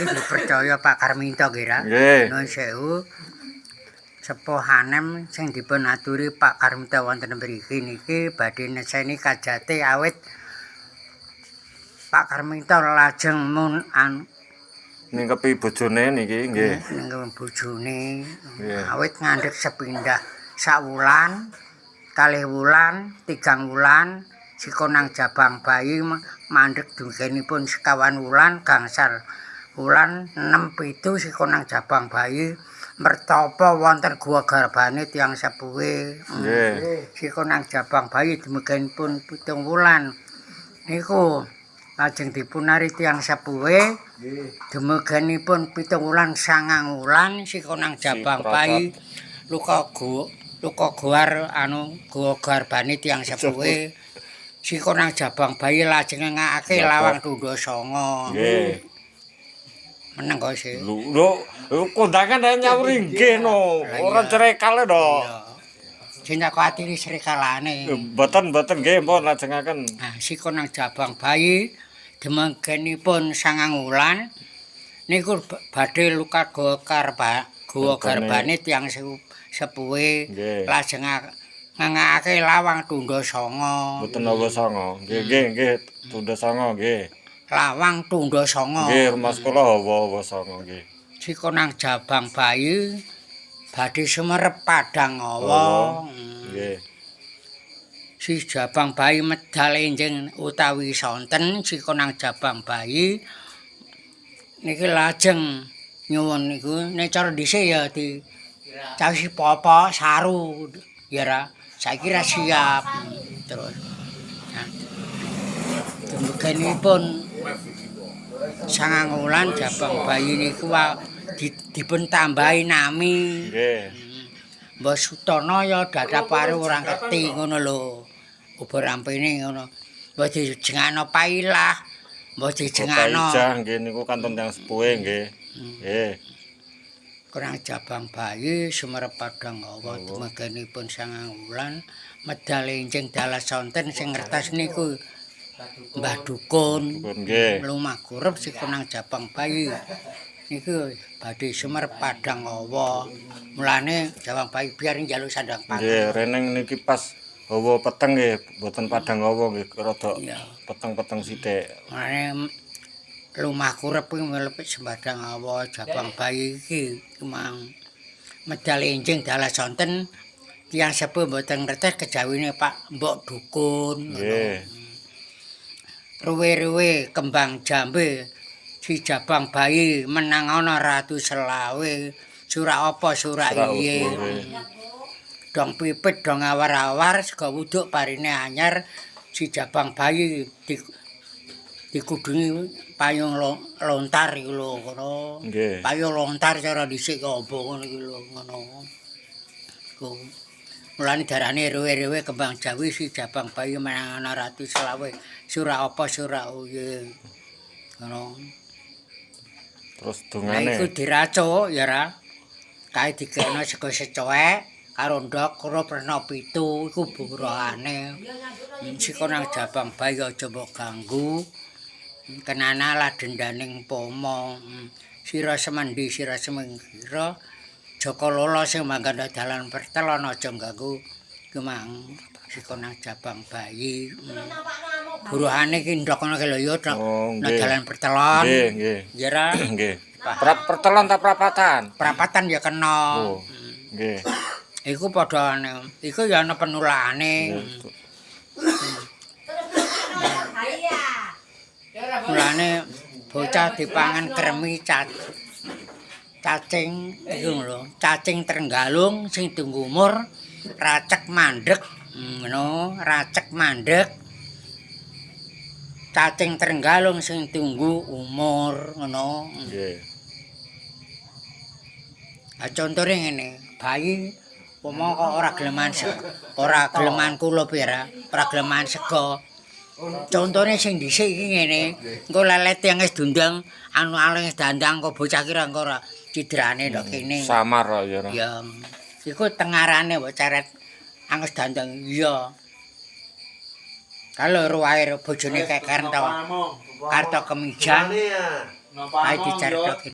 dipercaya Pak Karminto kira. Nuwun sewu. Sepuh hanem sing dipun aturi Pak Karminto wonten mriki niki badhe neseni kajate awit Pak Karminto lajeng mun ningkepi bojone niki nggih. Ningkepi bojone awit ngandhut sepindah sawulan, 2 wulan, 3 wulan sikonang jabang bayi mandheg dumugenipun sekawan wulan gangsal wulan 6-7 sikonang jabang bayi mertapa wonten guwa garbane tiyang sepuhe. Sikonang jabang bayi dumugenipun 7 wulan. Niku lajeng dipunari tiyang sepuhe dumugenipun 7 wulan 9 wulan sikonang jabang bayi luka guar guwa garbane tiyang sepuhe. Sikonang jabang bayi lajeng ngakake lawang tundha sanga. Nggih. Meneng kok sih. Lho, kondangan nyawuri nggih no. Ora cerekal to. Sing tak atiri srekalane. Mboten nggih pun lajengaken. Nah, sikonang jabang bayi demengenipun 9 wulan niku badhe luka guwa garbane tiyang sepuhe lajeng ngangake lawang tundha sanga. Mboten nawa sanga. Nggih, tundha sanga nggih. Lawang tundha sanga. Nggih, Mas kula hawa sanga nggih. Sikonang jabang bayi badhe sumerep padang awa. Nggih. Si jabang bayi medal enjing utawi sonten sikonang jabang bayi niki lajeng nyuwun niku nek cara dhisik ya di cawisi papa saru ya ra saiki ra siap terus. Nah, dumugenipun 9 wulan jabang bayi niku dipun tambahi nami. Nggih. Mbah Sutana ya dadapare ora ngerti ngono lho. Ubur ampene ngono. Mbah dijengakno pailah, mbah dijengakno. Paijah nggih niku kantun tiyang sepuhe nggih. Nggih. Kurang jabang bayi sumerep padang awa dumugenipun 9 wulan medal enjing dalas sonten sing ngertos niku Mbah Dukun. Nggih. Lumagurup sikonang jabang bayi. Niku badhe sumerep padang awa. Mulane jabang bayi biar njaluk sandang pangan. Nggih, reneng niki pas hawa peteng nggih, boten padang hawa nggih, rada peteng-peteng sithik. Mulane lumah kurep kuwi melepit sembadang awa jabang bayi iki mang medal enjing dalas sonten tiyang sepuh mboten ngertos kejawine Pak Mbok Dukun. Nggih. Ruwe-ruwe kembang jambe si jabang bayi menang ana ratu selawe surak apa surak iye dong pipit dong awar-awar sega wuduk parine anyar si jabang bayi dikudungi payung lontar iki lho ngono. Payung lontar cara dhisik kok apa ngono iki lho ngono. Mulane darane rewe-rewe kembang jawi si jabang bayi menang ana ratu selawe surak apa surak uye ngono. Terus dungane. Nah iku diracuk ya ra. Kae dikekno sego secuek karo ndok karo prena 7 iku burohane. Sikonang jabang bayi aja mbok ganggu. Kenana lah dendaning pomo. Sira semendi sira semengira. Joko Lolo sing manggon dalan pertelon aja ganggu kemang sikonang jabang bayi. Buruhane ki ndok ngono ki lho ya dalan pertelon. Nggih. Ya ra. Nggih. Pertelon ta prapatan? Prapatan ya kena. Oh. Nggih. Iku padha iku ya ana penulane. Mulane bocah dipangan kremi cacing iku lho, cacing Trenggalung sing tunggu umur racek mandhek, ngono, racek mandhek. Cacing Trenggalung sing tunggu umur ngono. Nggih. Lah contone ngene, bayi pomo kok ora geleman kulup ya, ora geleman sego. Contone sing dhisik iki ngene, engko lelet yang wis dundang anu aling dandang kok bocah kira engko ora cidrane ndok kene. Samar kok ya. Ya. Iku tengarane mbok ceret anges dandang iya. Kalau ruwae bojone kekeren to. Karto kemijang. Ae diceritokke.